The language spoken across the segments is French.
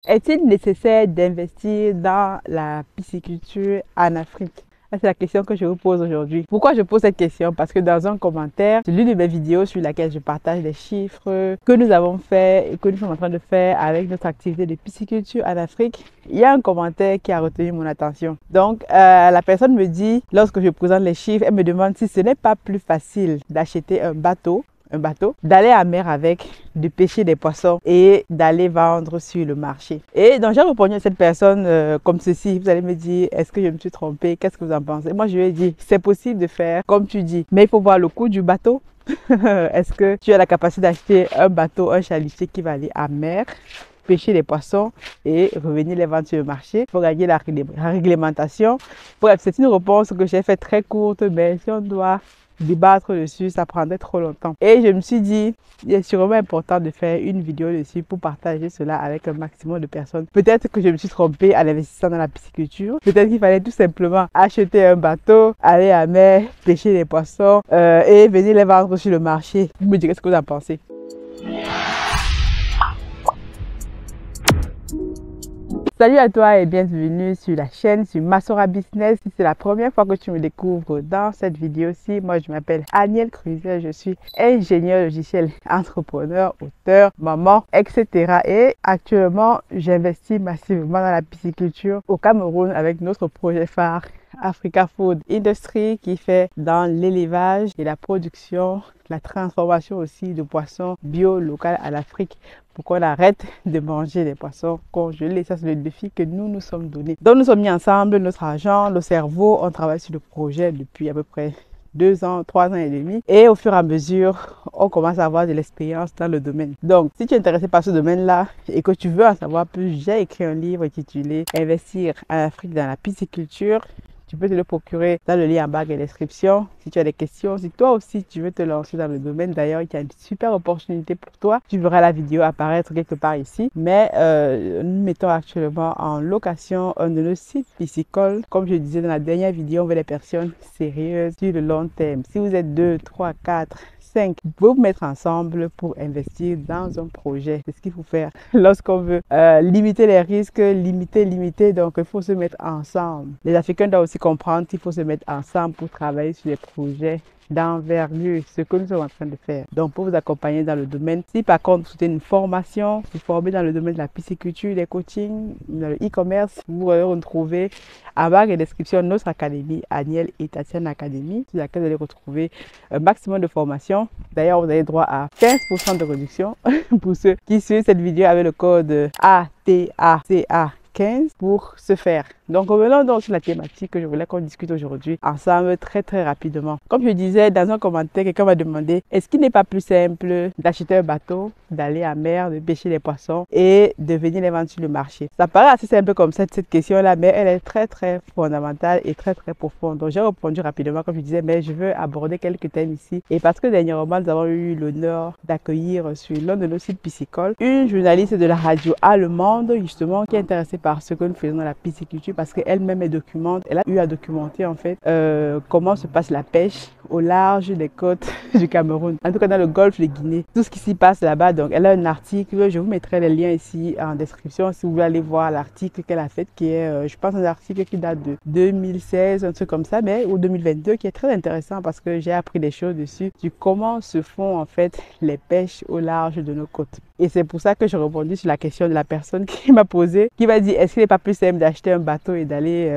Est-il nécessaire d'investir dans la pisciculture en Afrique? C'est la question que je vous pose aujourd'hui. Pourquoi je pose cette question? Parce que dans un commentaire, c'est l'une de mes vidéos sur laquelle je partage des chiffres que nous avons fait et que nous sommes en train de faire avec notre activité de pisciculture en Afrique. Il y a un commentaire qui a retenu mon attention. Donc, la personne me dit, lorsque je présente les chiffres, elle me demande si ce n'est pas plus facile d'acheter un bateau, d'aller à mer avec, de pêcher des poissons et d'aller vendre sur le marché. Et donc j'ai répondu à cette personne comme ceci. Vous allez me dire, est-ce que je me suis trompée? Qu'est-ce que vous en pensez? Moi je lui ai dit, c'est possible de faire comme tu dis, mais il faut voir le coût du bateau. Est-ce que tu as la capacité d'acheter un bateau, un chalutier qui va aller à mer, pêcher les poissons et revenir les vendre sur le marché? Il faut gagner la réglementation. Bref, c'est une réponse que j'ai faite très courte, mais si on doit débattre dessus, ça prendrait trop longtemps. Et je me suis dit, il est sûrement important de faire une vidéo dessus pour partager cela avec un maximum de personnes. Peut-être que je me suis trompée en investissant dans la pisciculture. Peut-être qu'il fallait tout simplement acheter un bateau, aller à mer, pêcher les poissons et venir les vendre sur le marché. Vous me direz ce que vous en pensez. Salut à toi et bienvenue sur la chaîne, sur Masora Business. Si c'est la première fois que tu me découvres dans cette vidéo-ci, moi je m'appelle Aniel Cruzet, je suis ingénieur logiciel, entrepreneur, auteur, maman, etc. Et actuellement, j'investis massivement dans la pisciculture au Cameroun avec notre projet phare Africa Food Industry qui fait dans l'élevage et la production, la transformation aussi de poissons bio local à l'Afrique pour qu'on arrête de manger des poissons congelés. Ça, c'est le défi que nous nous sommes donnés. Donc, nous sommes mis ensemble, notre argent, le cerveau, on travaille sur le projet depuis à peu près 2 ans, 3 ans et demi. Et au fur et à mesure, on commence à avoir de l'expérience dans le domaine. Donc, si tu es intéressé par ce domaine-là et que tu veux en savoir plus, j'ai écrit un livre intitulé Investir en Afrique dans la pisciculture. Tu peux te le procurer dans le lien en bas de la description. Si tu as des questions, si toi aussi tu veux te lancer dans le domaine, d'ailleurs, il y a une super opportunité pour toi. Tu verras la vidéo apparaître quelque part ici. Mais nous mettons actuellement en location un de nos sites piscicoles. Comme je disais dans la dernière vidéo, on veut des personnes sérieuses sur le long terme. Si vous êtes 2, 3, 4, 5, vous pouvez vous mettre ensemble pour investir dans un projet. C'est ce qu'il faut faire lorsqu'on veut limiter les risques, limiter. Donc, il faut se mettre ensemble. Les Africains doivent aussi comprendre qu'il faut se mettre ensemble pour travailler sur des projets d'envergure, ce que nous sommes en train de faire. Donc, pour vous accompagner dans le domaine, si par contre vous souhaitez une formation, vous formez dans le domaine de la pisciculture, des coachings, dans le e-commerce, vous retrouvez en bas de la description notre académie, Aniel et Tatiane Academy, sur laquelle vous allez retrouver un maximum de formations. D'ailleurs, vous avez droit à 15% de réduction pour ceux qui suivent cette vidéo avec le code ATACA 15 pour se faire. Donc, revenons donc sur la thématique que je voulais qu'on discute aujourd'hui ensemble très rapidement. Comme je disais dans un commentaire, quelqu'un m'a demandé est-ce qu'il n'est pas plus simple d'acheter un bateau, d'aller à mer, de pêcher les poissons et de venir les vendre sur le marché? Ça paraît assez simple comme ça, cette question-là, mais elle est très fondamentale et très profonde. Donc, j'ai répondu rapidement, comme je disais, mais je veux aborder quelques thèmes ici. Et parce que dernièrement, nous avons eu l'honneur d'accueillir sur l'un de nos sites piscicoles une journaliste de la radio allemande, justement, qui est intéressée par ce que nous faisons dans la pisciculture parce qu'elle-même est documente. Elle a eu à documenter en fait comment se passe la pêche au large des côtes du Cameroun, en tout cas dans le golfe de Guinée, tout ce qui s'y passe là-bas. Donc elle a un article, je vous mettrai les liens ici en description si vous voulez aller voir l'article qu'elle a fait, qui est je pense un article qui date de 2016, un truc comme ça, mais ou 2022, qui est très intéressant parce que j'ai appris des choses dessus, sur comment se font en fait les pêches au large de nos côtes. Et c'est pour ça que je rebondis sur la question de la personne qui m'a posé, qui m'a dit est-ce qu'il n'est pas plus simple d'acheter un bateau et d'aller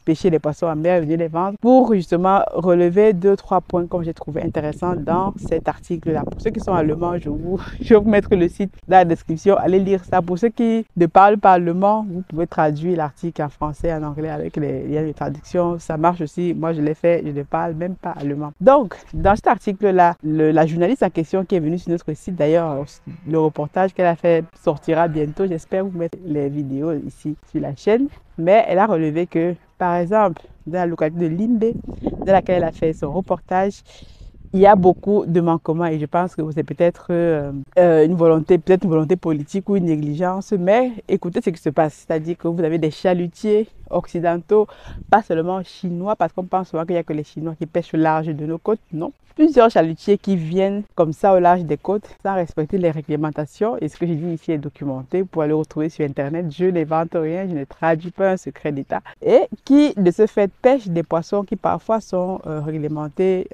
pêcher les poissons en mer et venir les vendre, pour justement relever 2-3 points comme j'ai trouvé intéressant dans cet article-là. Pour ceux qui sont allemands, je vais vous mettre le site dans la description, allez lire ça. Pour ceux qui ne parlent pas allemand, vous pouvez traduire l'article en français, en anglais avec les liens de traduction. Ça marche aussi. Moi, je l'ai fait, je ne parle même pas allemand. Donc, dans cet article-là, la journaliste en question qui est venue sur notre site, d'ailleurs, le reportage qu'elle a fait sortira bientôt. J'espère vous mettre les vidéos ici sur la chaîne. Mais elle a relevé que, par exemple, dans la localité de Limbe, dans laquelle elle a fait son reportage, il y a beaucoup de manquements et je pense que c'est peut-être une volonté politique ou une négligence. Mais écoutez ce qui se passe, c'est-à-dire que vous avez des chalutiers occidentaux, pas seulement chinois, parce qu'on pense souvent qu'il n'y a que les Chinois qui pêchent au large de nos côtes. Non. Plusieurs chalutiers qui viennent comme ça au large des côtes sans respecter les réglementations. Et ce que j'ai dit ici est documenté. Vous pouvez le retrouver sur Internet. Je n'invente rien, je ne traduis pas un secret d'État. Et qui, de ce fait, pêchent des poissons qui parfois sont réglementés.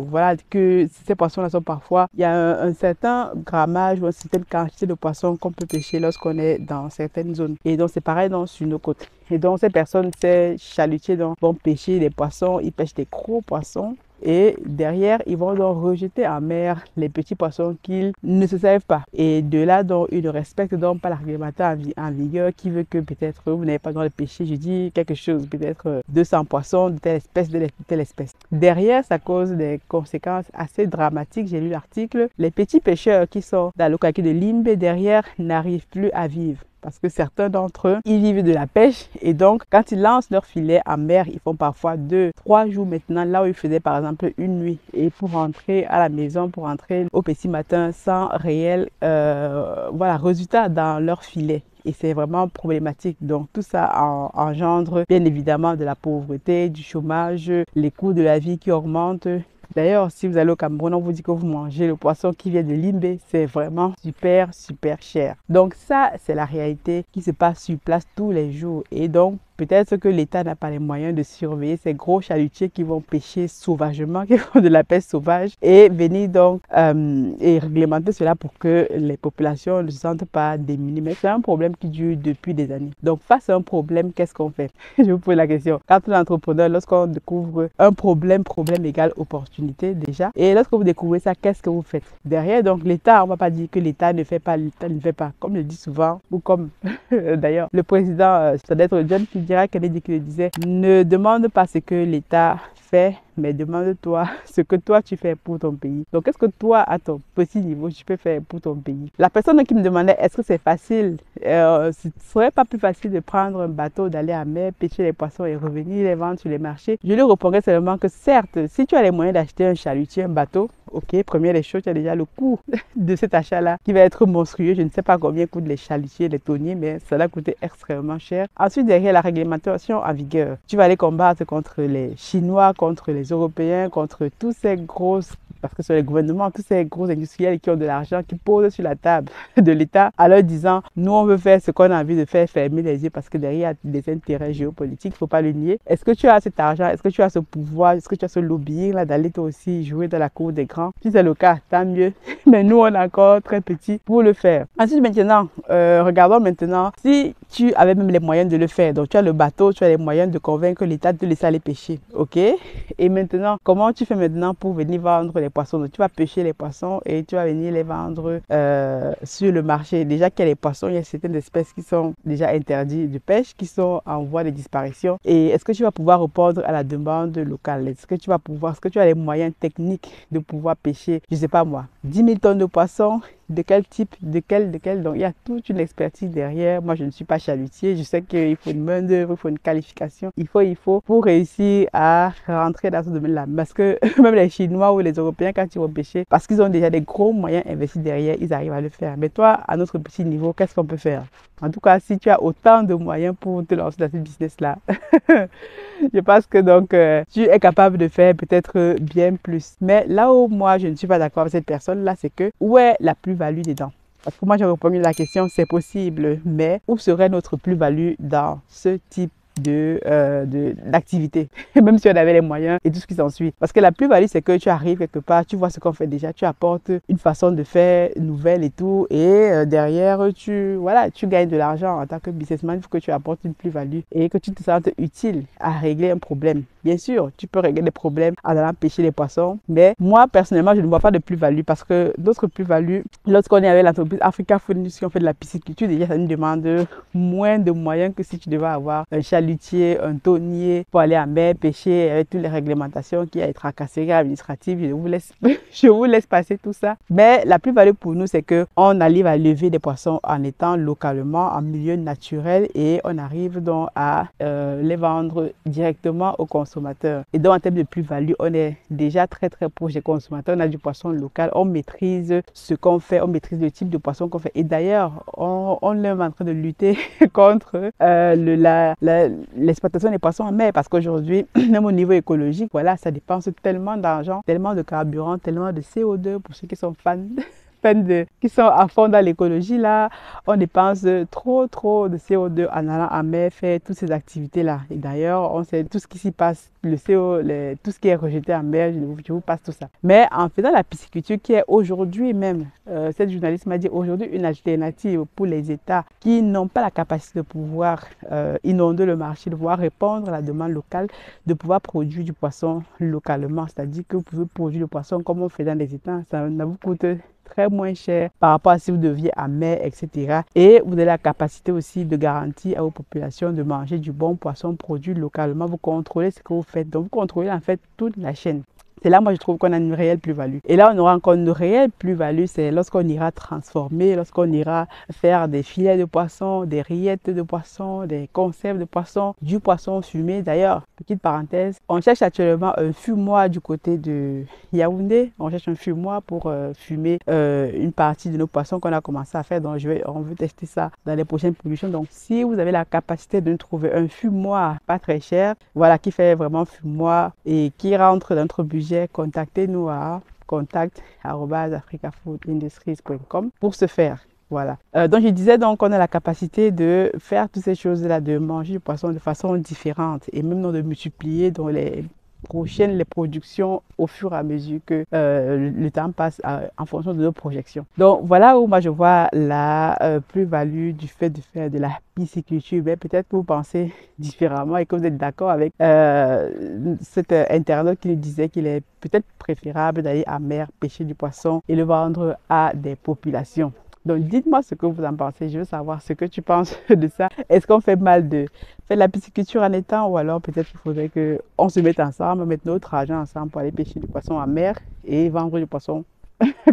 Voilà, que ces poissons-là sont parfois, il y a un certain grammage ou une certaine quantité de poissons qu'on peut pêcher lorsqu'on est dans certaines zones. Et donc, c'est pareil sur nos côtes. Et donc, ces personnes, ces chalutiers vont pêcher des poissons, ils pêchent des gros poissons. Et derrière, ils vont donc rejeter en mer les petits poissons qu'ils ne se servent pas. Et de là, donc, ils ne respectent donc pas la réglementation en vigueur qui veut que peut-être vous n'avez pas le droit de pêcher, je dis quelque chose, peut-être 200 poissons de telle espèce, de telle espèce. Derrière, ça cause des conséquences assez dramatiques. J'ai lu l'article. Les petits pêcheurs qui sont dans le localité de Limbe, derrière, n'arrivent plus à vivre. Parce que certains d'entre eux, ils vivent de la pêche et donc quand ils lancent leur filet en mer, ils font parfois 2-3 jours maintenant, là où ils faisaient par exemple une nuit. Et pour rentrer à la maison, pour rentrer au petit matin sans réel résultat dans leur filet. Et c'est vraiment problématique. Donc tout ça engendre bien évidemment de la pauvreté, du chômage, les coûts de la vie qui augmentent. D'ailleurs, si vous allez au Cameroun, on vous dit que vous mangez le poisson qui vient de Limbe, c'est vraiment super, super cher. Donc ça, c'est la réalité qui se passe sur place tous les jours. Et donc, peut-être que l'État n'a pas les moyens de surveiller ces gros chalutiers qui vont pêcher sauvagement, qui font de la pêche sauvage et venir donc et réglementer cela pour que les populations ne se sentent pas démunies. Mais c'est un problème qui dure depuis des années. Donc face à un problème, qu'est-ce qu'on fait? Je vous pose la question. Quand on est entrepreneur, lorsqu'on découvre un problème égale opportunité déjà. Et lorsque vous découvrez ça, qu'est-ce que vous faites? Derrière, donc l'État, on ne va pas dire que l'État ne fait pas, l'État ne fait pas. Comme je dis souvent, ou comme d'ailleurs le président, ça doit être John Kennedy qui le disait, ne demande pas ce que l'État fait, mais demande-toi ce que toi tu fais pour ton pays. Donc, qu'est-ce que toi, à ton petit niveau, tu peux faire pour ton pays? La personne qui me demandait, est-ce que c'est facile? Ce ne serait pas plus facile de prendre un bateau, d'aller à mer, pêcher les poissons et revenir les vendre sur les marchés? Je lui répondrais seulement que certes, si tu as les moyens d'acheter un chalutier, un bateau, ok, première des choses, tu as déjà le coût de cet achat-là qui va être monstrueux. Je ne sais pas combien coûtent les chalutiers, les tonniers, mais ça va coûter extrêmement cher. Ensuite, derrière la réglementation en vigueur, tu vas aller combattre contre les Chinois, contre les Européens, contre tous ces grosses, parce que ce sont les gouvernements, tous ces gros industriels qui ont de l'argent, qui posent sur la table de l'État en leur disant, nous on veut faire ce qu'on a envie de faire, fermer les yeux parce que derrière il y a des intérêts géopolitiques, il ne faut pas le nier. Est-ce que tu as cet argent? Est-ce que tu as ce pouvoir? Est-ce que tu as ce lobbying là d'aller toi aussi jouer dans la cour des grands? Si c'est le cas, tant mieux. Mais nous on est encore très petits pour le faire. Ensuite maintenant, regardons maintenant, si tu avais même les moyens de le faire, donc tu as le bateau, tu as les moyens de convaincre l'État de te laisser aller pêcher, ok? Et maintenant, comment tu fais maintenant pour venir vendre les poissons? Donc, tu vas pêcher les poissons et tu vas venir les vendre sur le marché. Déjà qu'il y a les poissons, il y a certaines espèces qui sont déjà interdites de pêche, qui sont en voie de disparition. Et est-ce que tu vas pouvoir répondre à la demande locale? Est-ce que tu as les moyens techniques de pouvoir pêcher, je ne sais pas moi, 10 000 tonnes de poissons? De quel type, de quel, donc il y a toute une expertise derrière. Moi je ne suis pas chalutier, je sais qu'il faut une main d'œuvre, il faut une qualification, il faut pour réussir à rentrer dans ce domaine-là. Parce que même les Chinois ou les Européens, quand ils vont pêcher, parce qu'ils ont déjà des gros moyens investis derrière, ils arrivent à le faire. Mais toi, à notre petit niveau, qu'est-ce qu'on peut faire? En tout cas, si tu as autant de moyens pour te lancer dans ce business-là, je pense que donc tu es capable de faire peut-être bien plus. Mais là où moi je ne suis pas d'accord avec cette personne-là, c'est que où est la plus-value dedans? Parce que moi j'ai répondu à la question, c'est possible, mais où serait notre plus-value dans ce type d'activité, même si on avait les moyens et tout ce qui s'ensuit. Parce que la plus-value, c'est que tu arrives quelque part, tu vois ce qu'on fait déjà, tu apportes une façon de faire nouvelle et tout, et derrière, tu gagnes de l'argent en tant que businessman. Il faut que tu apportes une plus-value et que tu te sentes utile à régler un problème. Bien sûr, tu peux régler des problèmes en allant pêcher les poissons, mais moi, personnellement, je ne vois pas de plus-value parce que d'autres plus-values, lorsqu'on est avec l'entreprise Africa Food Industry, on fait de la pisciculture, déjà, ça nous demande moins de moyens que si tu devais avoir un chalutier, un tonnier pour aller en mer, pêcher avec toutes les réglementations qui a été tracasseries administratives. Je vous laisse passer tout ça. Mais la plus-value pour nous, c'est qu'on arrive à lever des poissons en étant localement, en milieu naturel et on arrive donc à les vendre directement aux consommateurs. Et donc en termes de plus-value, on est déjà très très proche des consommateurs. On a du poisson local, on maîtrise ce qu'on fait, on maîtrise le type de poisson qu'on fait. Et d'ailleurs, on est en train de lutter contre l'exploitation des poissons en mer, parce qu'aujourd'hui, même au niveau écologique, voilà, ça dépense tellement d'argent, tellement de carburant, tellement de CO2 pour ceux qui sont fans. Qui sont à fond dans l'écologie, là, on dépense trop de CO2 en allant en mer faire toutes ces activités-là. Et d'ailleurs, on sait tout ce qui s'y passe, tout ce qui est rejeté en mer, je vous passe tout ça. Mais en faisant la pisciculture, qui est aujourd'hui même, cette journaliste m'a dit aujourd'hui une alternative pour les États qui n'ont pas la capacité de pouvoir inonder le marché, de pouvoir répondre à la demande locale, de pouvoir produire du poisson localement. C'est-à-dire que vous pouvez produire le poisson comme on fait dans les États, ça vous coûte très moins cher par rapport à si vous deviez à mer, etc. Et vous avez la capacité aussi de garantir à vos populations de manger du bon poisson produit localement. Vous contrôlez ce que vous faites. Donc, vous contrôlez en fait toute la chaîne. C'est là, moi, je trouve qu'on a une réelle plus-value. Et là, on aura encore une réelle plus-value, c'est lorsqu'on ira transformer, lorsqu'on ira faire des filets de poisson, des rillettes de poisson, des conserves de poisson, du poisson fumé. D'ailleurs, petite parenthèse, on cherche actuellement un fumoir du côté de Yaoundé. On cherche un fumoir pour fumer une partie de nos poissons qu'on a commencé à faire. Donc, on veut tester ça dans les prochaines productions. Donc, si vous avez la capacité de nous trouver un fumoir pas très cher, voilà, qui fait vraiment fumoir et qui rentre dans notre budget, contactez-nous à contact@africafoodindustries.com pour ce faire. Voilà. Donc, je disais donc qu'on a la capacité de faire toutes ces choses-là, de manger du poisson de façon différente et même de multiplier dans les productions au fur et à mesure que le temps passe en fonction de nos projections. Donc, voilà où moi je vois la plus-value du fait de faire de la pisciculture. Mais peut-être que vous pensez différemment et que vous êtes d'accord avec cet internaute qui nous disait qu'il est peut-être préférable d'aller à mer pêcher du poisson et le vendre à des populations. Donc, dites-moi ce que vous en pensez. Je veux savoir ce que tu penses de ça. Est-ce qu'on fait mal de faire de la pisciculture en étang, ou alors peut-être qu'il faudrait qu'on se mette ensemble, mettre notre argent ensemble pour aller pêcher du poisson en mer et vendre du poisson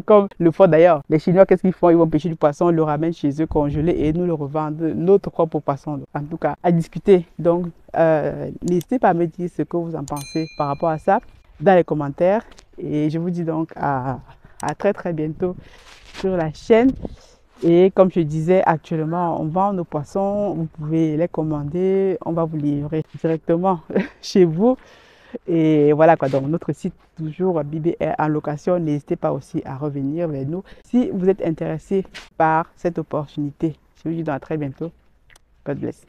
comme le font d'ailleurs. Les Chinois, qu'est-ce qu'ils font? Ils vont pêcher du poisson, le ramènent chez eux congelé et nous le revendent notre propre poisson. En tout cas, à discuter. Donc, n'hésitez pas à me dire ce que vous en pensez par rapport à ça dans les commentaires. Et je vous dis donc à très bientôt sur la chaîne. Et comme je disais, actuellement, on vend nos poissons. Vous pouvez les commander. On va vous livrer directement chez vous. Et voilà quoi. Donc, notre site, toujours Bibi est en location. N'hésitez pas aussi à revenir vers nous si vous êtes intéressé par cette opportunité. Je vous dis donc à très bientôt. God bless.